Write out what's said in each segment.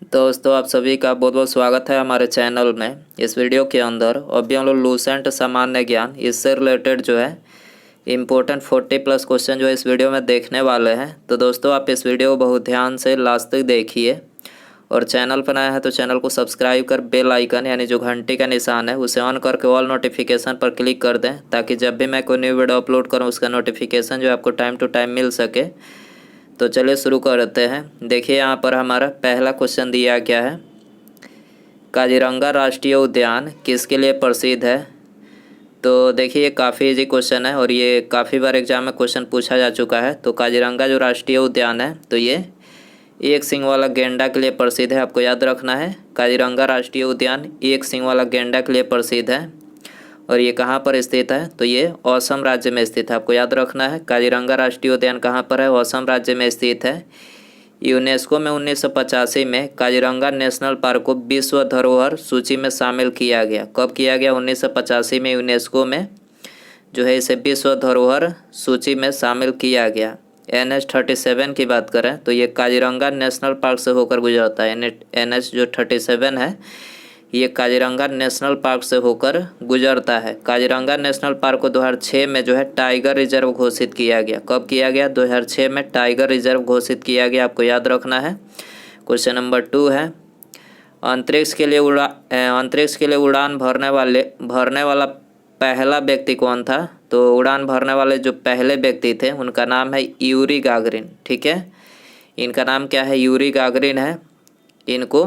दोस्तों आप सभी का बहुत बहुत स्वागत है हमारे चैनल में। इस वीडियो के अंदर अभी हम लोग लूसेंट सामान्य ज्ञान इससे रिलेटेड जो है इम्पोर्टेंट 40+ क्वेश्चन जो है इस वीडियो में देखने वाले हैं। तो दोस्तों आप इस वीडियो को बहुत ध्यान से लास्ट तक देखिए और चैनल पर नया है तो चैनल को सब्सक्राइब कर बेल आइकन यानी जो घंटी का निशान है उसे ऑन करके ऑल नोटिफिकेशन पर क्लिक कर दें, ताकि जब भी मैं कोई न्यू वीडियो अपलोड करूँ उसका नोटिफिकेशन जो है आपको टाइम टू टाइम मिल सके। तो चलिए शुरू करते हैं। देखिए यहाँ पर हमारा पहला क्वेश्चन दिया गया है, काजीरंगा राष्ट्रीय उद्यान किसके लिए प्रसिद्ध है। तो देखिए ये काफ़ी इजी क्वेश्चन है और ये काफ़ी बार एग्जाम में क्वेश्चन पूछा जा चुका है। तो काजीरंगा जो राष्ट्रीय उद्यान है तो ये एक सींग वाला गेंडा के लिए प्रसिद्ध है। आपको याद रखना है, काजीरंगा राष्ट्रीय उद्यान एक सींग वाला गेंडा के लिए प्रसिद्ध है। और ये कहाँ पर स्थित है तो ये असम राज्य में स्थित है। आपको याद रखना है काजीरंगा राष्ट्रीय उद्यान कहाँ पर है, असम राज्य में स्थित है। यूनेस्को में 1985 में काजीरंगा नेशनल पार्क को विश्व धरोहर सूची में शामिल किया गया। कब किया गया? 1985 में यूनेस्को में जो है इसे विश्व धरोहर सूची में शामिल किया गया। NH37 की बात करें तो ये काजीरंगा नेशनल पार्क से होकर गुजरता है। NH जो 37 है ये काजीरंगा नेशनल पार्क से होकर गुजरता है। काजीरंगा नेशनल पार्क को 2006 में जो है टाइगर रिजर्व घोषित किया गया। कब किया गया? 2006 में टाइगर रिजर्व घोषित किया गया। आपको याद रखना है। क्वेश्चन नंबर 2 है, अंतरिक्ष के लिए उड़ान भरने वाला पहला व्यक्ति कौन था। तो उड़ान भरने वाले जो पहले व्यक्ति थे उनका नाम है यूरी गागरिन। ठीक है, इनका नाम क्या है? यूरी गागरिन है। इनको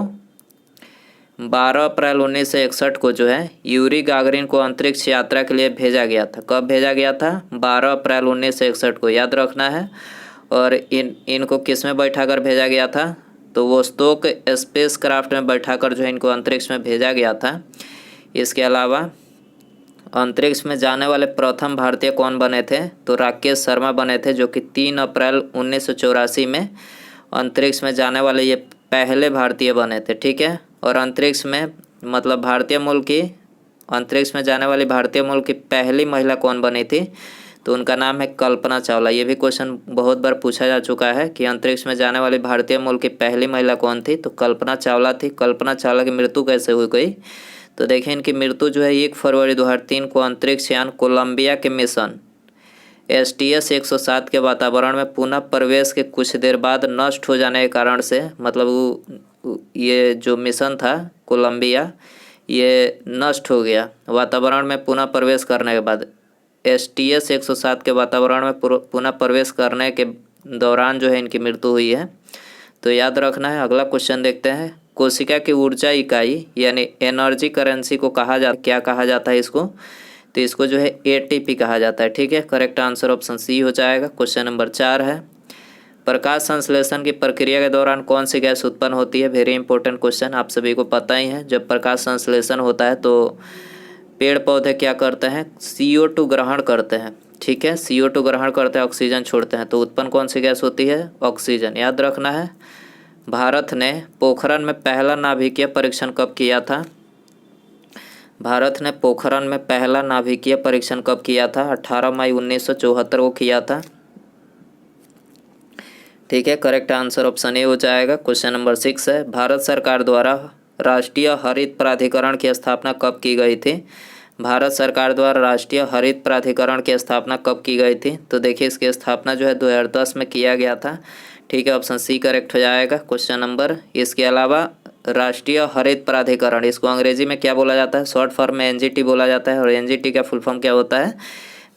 12 अप्रैल 1961 को जो है यूरी गागरिन को अंतरिक्ष यात्रा के लिए भेजा गया था। कब भेजा गया था? 12 अप्रैल 1961 को, याद रखना है। और इनको किस में बैठाकर भेजा गया था? तो वोस्तोक स्पेस क्राफ्ट में बैठाकर जो है इनको अंतरिक्ष में भेजा गया था। इसके अलावा अंतरिक्ष में जाने वाले प्रथम भारतीय कौन बने थे? तो राकेश शर्मा बने थे, जो कि 3 अप्रैल 1984 में अंतरिक्ष में जाने वाले ये पहले भारतीय बने थे। ठीक है, और अंतरिक्ष में मतलब भारतीय मूल की अंतरिक्ष में जाने वाली भारतीय मूल की पहली महिला कौन बनी थी? तो उनका नाम है कल्पना चावला। ये भी क्वेश्चन बहुत बार पूछा जा चुका है कि अंतरिक्ष में जाने वाली भारतीय मूल की पहली महिला कौन थी। तो कल्पना चावला थी। कल्पना चावला की मृत्यु कैसे हुई गई? तो देखिए इनकी मृत्यु जो है 1 फरवरी 2003 को अंतरिक्ष यान कोलंबिया के मिशन STS 107 के वातावरण में पुनः प्रवेश के कुछ देर बाद नष्ट हो जाने के कारण से, मतलब ये जो मिशन था कोलंबिया ये नष्ट हो गया वातावरण में पुनः प्रवेश करने के बाद। STS 107 के वातावरण में पुनः प्रवेश करने के दौरान जो है इनकी मृत्यु हुई है। तो याद रखना है। अगला क्वेश्चन देखते हैं, कोशिका की ऊर्जा इकाई यानी एनर्जी करेंसी को क्या कहा जाता है इसको? तो इसको जो है ATP कहा जाता है। ठीक है, करेक्ट आंसर ऑप्शन C हो जाएगा। क्वेश्चन नंबर 4 है, प्रकाश संश्लेषण की प्रक्रिया के दौरान कौन सी गैस उत्पन्न होती है? वेरी इंपॉर्टेंट क्वेश्चन, आप सभी को पता ही है। जब प्रकाश संश्लेषण होता है तो पेड़ पौधे क्या करते हैं? CO2 ग्रहण करते हैं। ठीक है, CO2 ग्रहण करते हैं, ऑक्सीजन छोड़ते हैं। तो उत्पन्न कौन सी गैस होती है? ऑक्सीजन। याद रखना है। भारत ने पोखरण में पहला नाभिकीय परीक्षण कब किया था? भारत ने पोखरण में पहला नाभिकीय परीक्षण कब किया था? 18 मई 1974 को किया था। ठीक है, करेक्ट आंसर ऑप्शन A हो जाएगा। क्वेश्चन नंबर 6 है, भारत सरकार द्वारा राष्ट्रीय हरित प्राधिकरण की स्थापना कब की गई थी? भारत सरकार द्वारा राष्ट्रीय हरित प्राधिकरण की स्थापना कब की गई थी? तो देखिए इसकी स्थापना जो है 2010 में किया गया था। ठीक है, ऑप्शन C करेक्ट हो जाएगा। क्वेश्चन नंबर, इसके अलावा राष्ट्रीय हरित प्राधिकरण इसको अंग्रेजी में क्या बोला जाता है? शॉर्ट फॉर्म में NGT बोला जाता है। और NGT का फुल फॉर्म क्या होता है?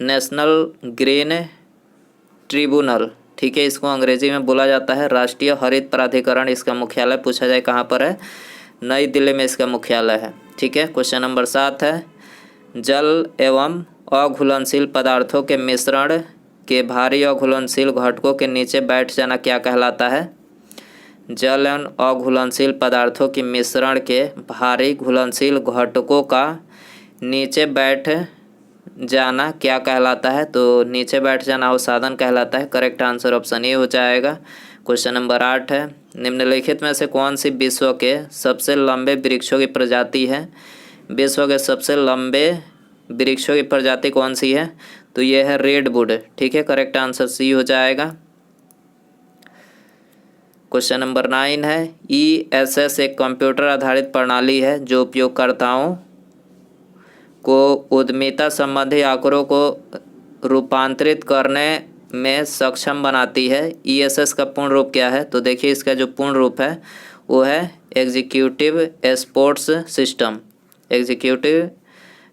National green tribunal. ठीक है, इसको अंग्रेजी में बोला जाता है राष्ट्रीय हरित प्राधिकरण। इसका मुख्यालय पूछा जाए कहाँ पर है? नई दिल्ली में इसका मुख्यालय है। ठीक है, क्वेश्चन नंबर 7 है, जल एवं अघुलनशील पदार्थों के मिश्रण के भारी अघुलनशील घटकों के नीचे बैठ जाना क्या कहलाता है? जल एवं अघुलनशील पदार्थों के मिश्रण के भारी घुलनशील घटकों का नीचे बैठ जाना क्या कहलाता है? तो नीचे बैठ जाना अवसादन कहलाता है। करेक्ट आंसर ऑप्शन A हो जाएगा। क्वेश्चन नंबर 8 है, निम्नलिखित में से कौन सी विश्व के सबसे लंबे वृक्षों की प्रजाति है? विश्व के सबसे लंबे वृक्षों की प्रजाति कौन सी है? तो ये है रेडवुड। ठीक है, करेक्ट आंसर C हो जाएगा। क्वेश्चन नंबर 9 है ESS एक कंप्यूटर आधारित प्रणाली है जो उपयोगकर्ताओं को उद्यमिता संबंधी आंकड़ों को रूपांतरित करने में सक्षम बनाती है। ESS का पूर्ण रूप क्या है? तो देखिए इसका जो पूर्ण रूप है वो है executive sports system. Executive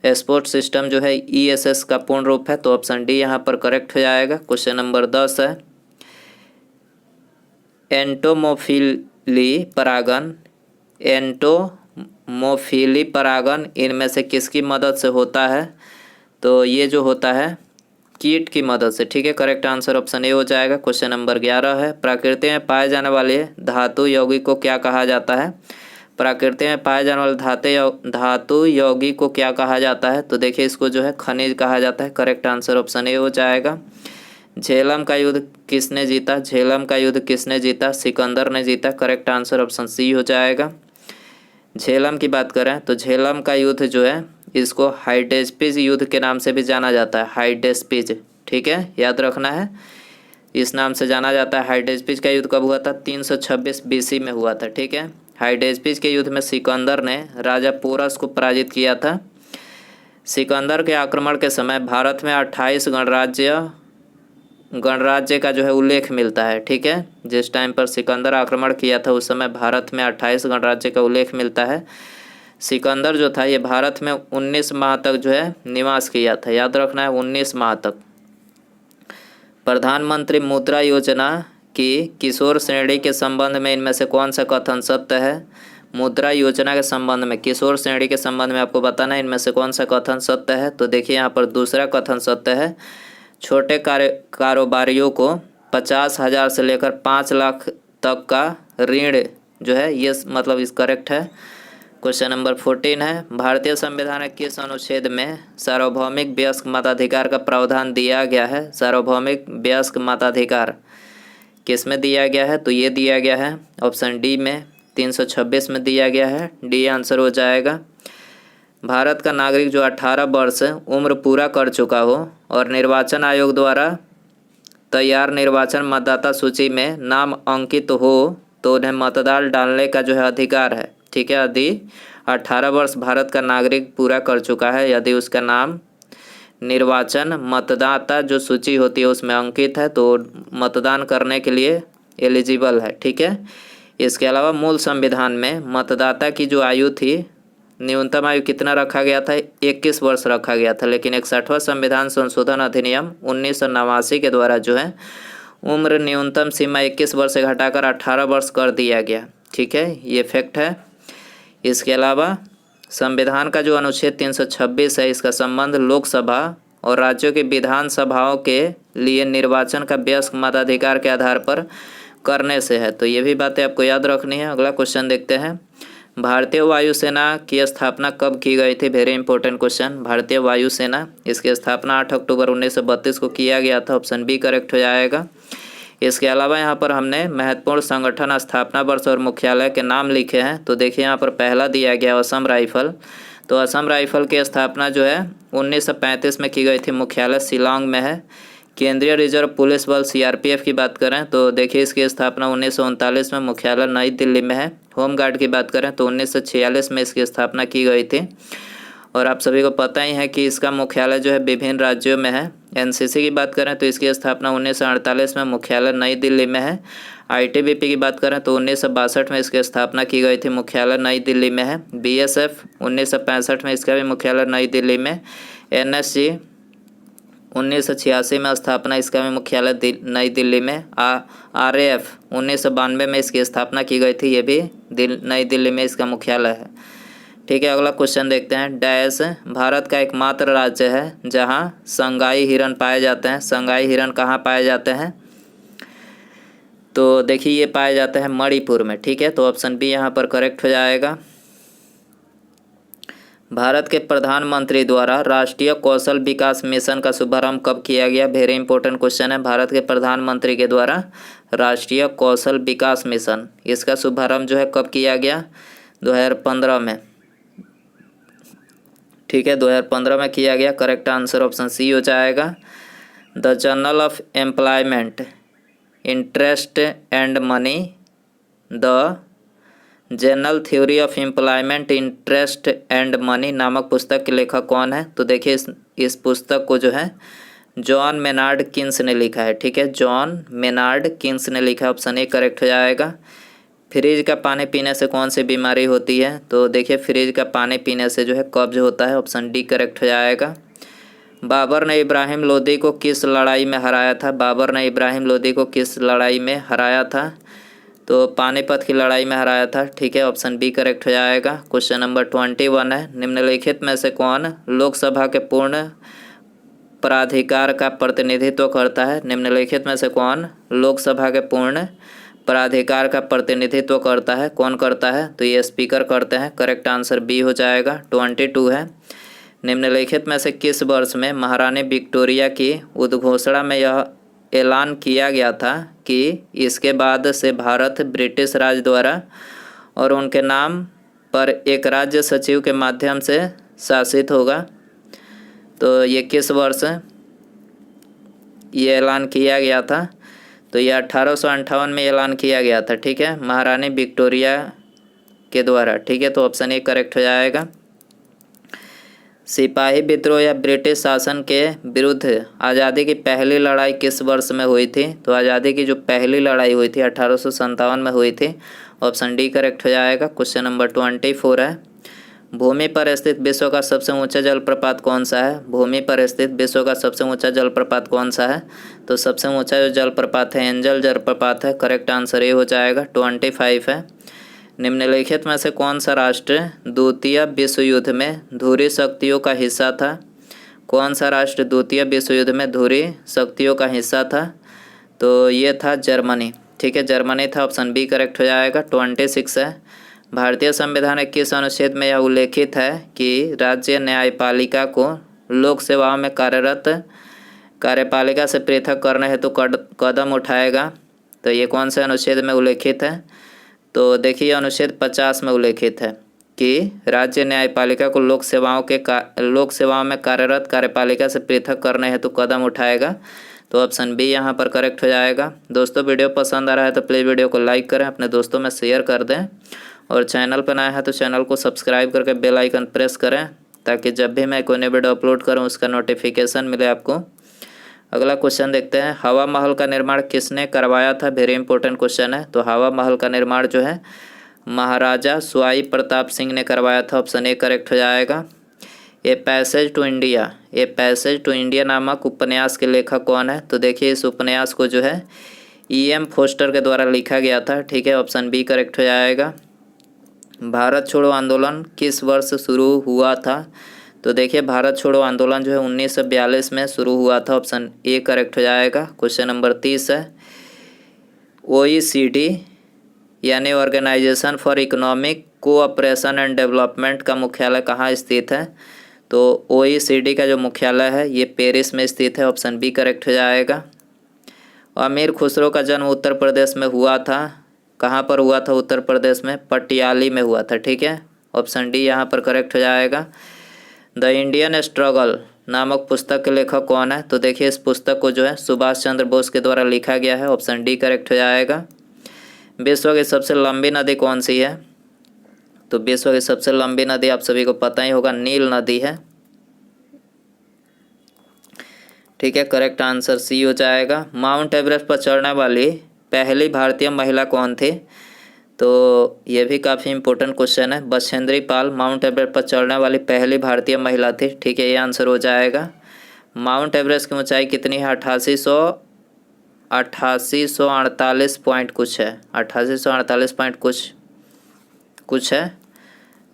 sports system जो है ESS का पूर्ण रूप है, तो ऑप्शन डी यहाँ पर करेक्ट हो जाएगा। क्वेश्चन नंबर 10 है एंटोमोफिली परागन इनमें से किसकी मदद से होता है? तो ये जो होता है कीट की मदद से। ठीक है, करेक्ट आंसर ऑप्शन ए हो जाएगा। क्वेश्चन नंबर 11 है प्रकृति में पाए जाने वाले धातु यौगिक को क्या कहा जाता है? प्रकृति में पाए जाने वाले धातु यौगिक को क्या कहा जाता है? तो देखिए इसको जो है खनिज कहा जाता है। करेक्ट आंसर ऑप्शन ए हो जाएगा। झेलम का युद्ध किसने जीता? झेलम का युद्ध किसने जीता? सिकंदर ने जीता। करेक्ट आंसर ऑप्शन सी हो जाएगा। झेलम की बात करें तो झेलम का युद्ध जो है इसको हाइडेस्पिज युद्ध के नाम से भी जाना जाता है। हाइडेस्पिज, ठीक है, याद रखना है, इस नाम से जाना जाता है। हाइडेस्पिज का युद्ध कब हुआ था? 326 BC में हुआ था। ठीक है, हाइडेस्पिज के युद्ध में सिकंदर ने राजा पोरस को पराजित किया था। सिकंदर के आक्रमण के समय भारत में 28 गणराज्य का जो है उल्लेख मिलता है। ठीक है, जिस टाइम पर सिकंदर आक्रमण किया था उस समय भारत में 28 गणराज्य का उल्लेख मिलता है। सिकंदर जो था ये भारत में 19 माह तक जो है निवास किया था। याद रखना है 19 माह तक। प्रधानमंत्री मुद्रा योजना की किशोर श्रेणी के संबंध में इनमें से कौन सा कथन सत्य है? मुद्रा योजना के संबंध में, किशोर श्रेणी के संबंध में आपको बताना है इनमें से कौन सा कथन सत्य है। तो देखिए यहाँ पर दूसरा कथन सत्य है। छोटे कारोबारियों को 50,000 से लेकर 5 लाख तक का ऋण जो है ये मतलब इस करेक्ट है। क्वेश्चन नंबर 14 है भारतीय संविधान के किस अनुच्छेद में सार्वभौमिक वयस्क मताधिकार का प्रावधान दिया गया है? सार्वभौमिक वयस्क मताधिकार किस में दिया गया है? तो ये दिया गया है ऑप्शन डी में 326 में दिया गया है। डी आंसर हो जाएगा। भारत का नागरिक जो 18 वर्ष उम्र पूरा कर चुका हो और निर्वाचन आयोग द्वारा तैयार निर्वाचन मतदाता सूची में नाम अंकित हो तो उन्हें मतदान डालने का जो है अधिकार है। ठीक है, यदि 18 वर्ष भारत का नागरिक पूरा कर चुका है, यदि उसका नाम निर्वाचन मतदाता जो सूची होती है उसमें अंकित है तो मतदान करने के लिए एलिजिबल है। ठीक है, इसके अलावा मूल संविधान में मतदाता की जो आयु थी, न्यूनतम आयु कितना रखा गया था? 21 वर्ष रखा गया था। लेकिन 61वां संविधान संशोधन अधिनियम 1989 के द्वारा जो है उम्र न्यूनतम सीमा 21 वर्ष से घटाकर 18 वर्ष कर दिया गया। ठीक है, ये फैक्ट है। इसके अलावा संविधान का जो अनुच्छेद 326 है इसका संबंध लोकसभा और राज्यों की विधानसभाओं के लिए निर्वाचन का वयस्क मताधिकार के आधार पर करने से है। तो ये भी बातें आपको याद रखनी है। अगला क्वेश्चन देखते हैं भारतीय वायुसेना की स्थापना कब की गई थी? Very important question. भारतीय वायुसेना इसकी स्थापना 8 अक्टूबर 1932 को किया गया था। ऑप्शन बी करेक्ट हो जाएगा। इसके अलावा यहाँ पर हमने महत्वपूर्ण संगठन, स्थापना वर्ष और मुख्यालय के नाम लिखे हैं। तो देखिए यहाँ पर पहला दिया गया असम राइफल। तो असम राइफल की स्थापना जो है 1935 में की गई थी। मुख्यालय शिलांग में है। केंद्रीय रिजर्व पुलिस बल CRPF की बात करें तो देखिए इसकी स्थापना 1939 में, मुख्यालय नई दिल्ली में है। होमगार्ड की बात करें तो 1946 में इसकी स्थापना की गई थी। और आप सभी को पता ही है कि इसका मुख्यालय जो है विभिन्न राज्यों में है। NCC की बात करें तो इसकी स्थापना 1948 में, मुख्यालय नई दिल्ली में है। ITBP की बात करें तो 1962 में इसकी स्थापना की गई थी, मुख्यालय नई दिल्ली में है। BSF 1965 में, इसका भी मुख्यालय नई दिल्ली में। NSG 1986 में स्थापना, इसका भी मुख्यालय नई दिल्ली में। RAF 1992 में इसकी स्थापना की गई थी, ये भी नई दिल्ली में इसका मुख्यालय है। ठीक है, अगला क्वेश्चन देखते हैं। डैश भारत का एकमात्र राज्य है जहां संगाई हिरण पाए जाते हैं। संगाई हिरण कहाँ पाए जाते हैं? तो देखिए ये पाए जाते हैं मणिपुर में। ठीक है, तो ऑप्शन बी यहाँ पर करेक्ट हो जाएगा। भारत के प्रधानमंत्री द्वारा राष्ट्रीय कौशल विकास मिशन का शुभारंभ कब किया गया? वेरी इंपॉर्टेंट क्वेश्चन है। भारत के प्रधानमंत्री के द्वारा राष्ट्रीय कौशल विकास मिशन, इसका शुभारंभ जो है कब किया गया? 2015 में। ठीक है, 2015 में किया गया। करेक्ट आंसर ऑप्शन सी हो जाएगा। The journal of employment, interest and money the general theory of employment interest and money नामक पुस्तक के लेखक कौन है? तो देखिए इस पुस्तक को जो है जॉन मेनार्ड किन्स ने लिखा है। ठीक है, जॉन मेनार्ड किन्स ने लिखा है। ऑप्शन ए करेक्ट हो जाएगा। फ्रिज का पानी पीने से कौन सी बीमारी होती है? तो देखिए फ्रिज का पानी पीने से जो है कब्ज होता है। ऑप्शन डी करेक्ट हो जाएगा। बाबर ने इब्राहिम लोदी को किस लड़ाई में हराया था? बाबर ने इब्राहिम लोदी को किस लड़ाई में हराया था? तो पानीपत की लड़ाई में हराया था। ठीक है, ऑप्शन बी करेक्ट हो जाएगा। क्वेश्चन नंबर 21 है, निम्नलिखित में से कौन लोकसभा के पूर्ण प्राधिकार का प्रतिनिधित्व करता है? निम्नलिखित में से कौन लोकसभा के पूर्ण प्राधिकार का प्रतिनिधित्व करता है? कौन करता है? तो ये स्पीकर करते हैं। करेक्ट आंसर बी हो जाएगा। 22 है, निम्नलिखित में से किस वर्ष में महारानी विक्टोरिया की उद्घोषणा में यह ऐलान किया गया था कि इसके बाद से भारत ब्रिटिश राज द्वारा और उनके नाम पर एक राज्य सचिव के माध्यम से शासित होगा? तो ये किस वर्ष ये ऐलान किया गया था? तो ये 1858 में ऐलान किया गया था। ठीक है, महारानी विक्टोरिया के द्वारा। ठीक है, तो ऑप्शन ए करेक्ट हो जाएगा। सिपाही विद्रोह या ब्रिटिश शासन के विरुद्ध आज़ादी की पहली लड़ाई किस वर्ष में हुई थी? तो आज़ादी की जो पहली लड़ाई हुई थी 1857 में हुई थी। ऑप्शन डी करेक्ट हो जाएगा। क्वेश्चन नंबर 24 है, भूमि पर स्थित विश्व का सबसे ऊंचा जलप्रपात कौन सा है? भूमि पर स्थित विश्व का सबसे ऊंचा जलप्रपात कौन सा है? तो सबसे ऊंचा जो जलप्रपात है एंजल जलप्रपात है। करेक्ट आंसर ये हो जाएगा। 25 है, निम्नलिखित में से कौन सा राष्ट्र द्वितीय विश्व युद्ध में धुरी शक्तियों का हिस्सा था? कौन सा राष्ट्र द्वितीय विश्व युद्ध में धुरी शक्तियों का हिस्सा था? तो ये था जर्मनी। ठीक है, जर्मनी था। ऑप्शन बी करेक्ट हो जाएगा। 26 है, भारतीय संविधान के किस अनुच्छेद में यह उल्लेखित है कि राज्य न्यायपालिका को लोक सेवाओं में कार्यरत कार्यपालिका से पृथक करने हेतु कदम उठाएगा? तो ये कौन से अनुच्छेद में उल्लेखित है? तो देखिए अनुच्छेद 50 में उल्लेखित है कि राज्य न्यायपालिका को लोक सेवाओं में कार्यरत कार्यपालिका से पृथक करने हेतु कदम उठाएगा। तो ऑप्शन बी यहाँ पर करेक्ट हो जाएगा। दोस्तों वीडियो पसंद आ रहा है तो प्लीज़ वीडियो को लाइक करें, अपने दोस्तों में शेयर कर दें और चैनल पर नया है तो चैनल को सब्सक्राइब करके बेल आइकन प्रेस करें ताकि जब भी मैं कोई नई वीडियो अपलोड करूं उसका नोटिफिकेशन मिले आपको। अगला क्वेश्चन देखते हैं, हवा महल का निर्माण किसने करवाया था? वेरी इंपॉर्टेंट क्वेश्चन है। तो हवा महल का निर्माण जो है महाराजा स्वाई प्रताप सिंह ने करवाया था। ऑप्शन ए करेक्ट हो जाएगा। ए पैसेज टू इंडिया नामक उपन्यास के लेखक कौन है? तो देखिए इस उपन्यास को जो है E.M. फोस्टर के द्वारा लिखा गया था। ठीक है, ऑप्शन बी करेक्ट हो जाएगा। भारत छोड़ो आंदोलन किस वर्ष शुरू हुआ था? तो देखिए भारत छोड़ो आंदोलन जो है 1942 में शुरू हुआ था। ऑप्शन ए करेक्ट हो जाएगा। क्वेश्चन नंबर 30 है, OECD यानी organisation for economic cooperation and development का मुख्यालय कहाँ स्थित है? तो OECD का जो मुख्यालय है ये पेरिस में स्थित है। ऑप्शन बी करेक्ट हो जाएगा। अमीर खुसरो का जन्म उत्तर प्रदेश में हुआ था। कहाँ पर हुआ था? उत्तर प्रदेश में पटियाली में हुआ था। ठीक है, ऑप्शन डी यहाँ पर करेक्ट हो जाएगा। द इंडियन स्ट्रगल नामक पुस्तक के लेखक कौन है? तो देखिए इस पुस्तक को जो है सुभाष चंद्र बोस के द्वारा लिखा गया है। ऑप्शन डी करेक्ट हो जाएगा। विश्व की सबसे लंबी नदी कौन सी है? तो विश्व की सबसे लंबी नदी आप सभी को पता ही होगा, नील नदी है। ठीक है, करेक्ट आंसर सी हो जाएगा। माउंट एवरेस्ट पर चढ़ने वाली पहली भारतीय महिला कौन थी? तो ये भी काफ़ी इंपॉर्टेंट क्वेश्चन है। बछेंद्री पाल माउंट एवरेस्ट पर चढ़ने वाली पहली भारतीय महिला थी। ठीक है, ये आंसर हो जाएगा। माउंट एवरेस्ट की ऊंचाई कितनी है? 8848 पॉइंट कुछ है, 8848 पॉइंट कुछ है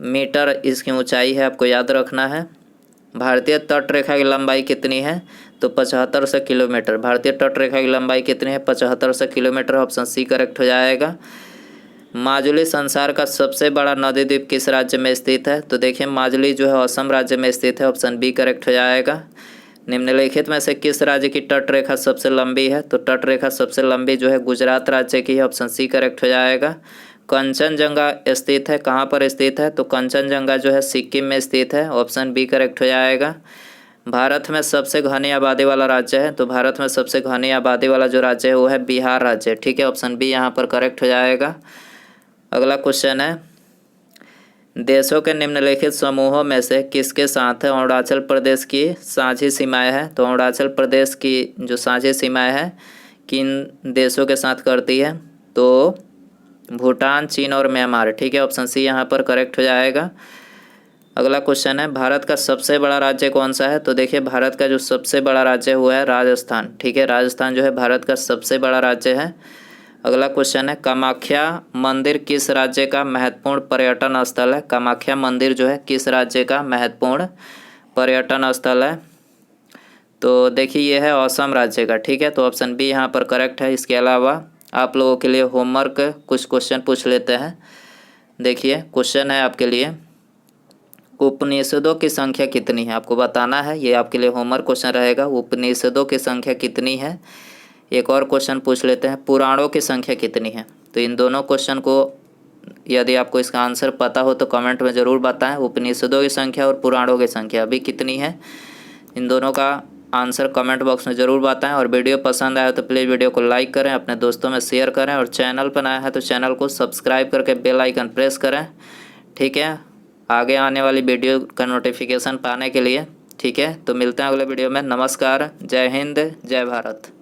मीटर इसकी ऊंचाई है, आपको याद रखना है। भारतीय तट रेखा की लंबाई कितनी है? तो 7500 किलोमीटर। भारतीय तट रेखा की लंबाई कितनी है? 7500 किलोमीटर। ऑप्शन सी करेक्ट हो जाएगा। माजुली संसार का सबसे बड़ा नदी द्वीप किस राज्य में स्थित है? तो देखिए माजुली जो है असम राज्य में स्थित है। ऑप्शन बी करेक्ट हो जाएगा। निम्नलिखित में से किस राज्य की तट रेखा सबसे लंबी है? तो तट रेखा सबसे लंबी जो है गुजरात राज्य की है। ऑप्शन सी करेक्ट हो जाएगा। कंचनजंगा स्थित है, कहाँ पर स्थित है? तो कंचनजंगा जो है सिक्किम में स्थित है। ऑप्शन बी करेक्ट हो जाएगा। भारत में सबसे घनी आबादी वाला राज्य है? तो भारत में सबसे घनी आबादी वाला जो राज्य है वो है बिहार राज्य। ठीक है, ऑप्शन बी यहाँ पर करेक्ट हो जाएगा। अगला क्वेश्चन है, देशों के निम्नलिखित समूहों में से किसके साथ अरुणाचल प्रदेश की साझी सीमाएं हैं? तो अरुणाचल प्रदेश की जो साझी सीमाएं हैं किन देशों के साथ करती है? तो भूटान, चीन और म्यांमार। ठीक है, ऑप्शन सी यहाँ पर करेक्ट हो जाएगा। अगला क्वेश्चन है, भारत का सबसे बड़ा राज्य कौन सा है? तो देखिए, भारत का जो सबसे बड़ा राज्य हुआ है राजस्थान। ठीक है, राजस्थान जो है भारत का सबसे बड़ा राज्य है। अगला क्वेश्चन है, कामाख्या मंदिर किस राज्य का महत्वपूर्ण पर्यटन स्थल है? कामाख्या मंदिर जो है किस राज्य का महत्वपूर्ण पर्यटन स्थल है? तो देखिए, ये है असम राज्य का। ठीक है, तो ऑप्शन बी यहाँ पर करेक्ट है। इसके अलावा आप लोगों के लिए होमवर्क कुछ क्वेश्चन पूछ लेते हैं। देखिए, क्वेश्चन है आपके लिए, उपनिषदों की संख्या कितनी है? आपको बताना है, ये आपके लिए होमवर्क क्वेश्चन रहेगा। उपनिषदों की संख्या कितनी है? एक और क्वेश्चन पूछ लेते हैं, पुराणों की संख्या कितनी है? तो इन दोनों क्वेश्चन को यदि आपको इसका आंसर पता हो तो कमेंट में ज़रूर बताएं। उपनिषदों की संख्या और पुराणों की संख्या अभी कितनी है, इन दोनों का आंसर कमेंट बॉक्स में ज़रूर बताएं। और वीडियो पसंद आया तो प्लीज़ वीडियो को लाइक करें, अपने दोस्तों में शेयर करें, और चैनल पर नया है तो चैनल को सब्सक्राइब करके बेल आइकन प्रेस करें। ठीक है, आगे आने वाली वीडियो का नोटिफिकेशन पाने के लिए। ठीक है, तो मिलते हैं अगले वीडियो में। नमस्कार, जय हिंद, जय भारत।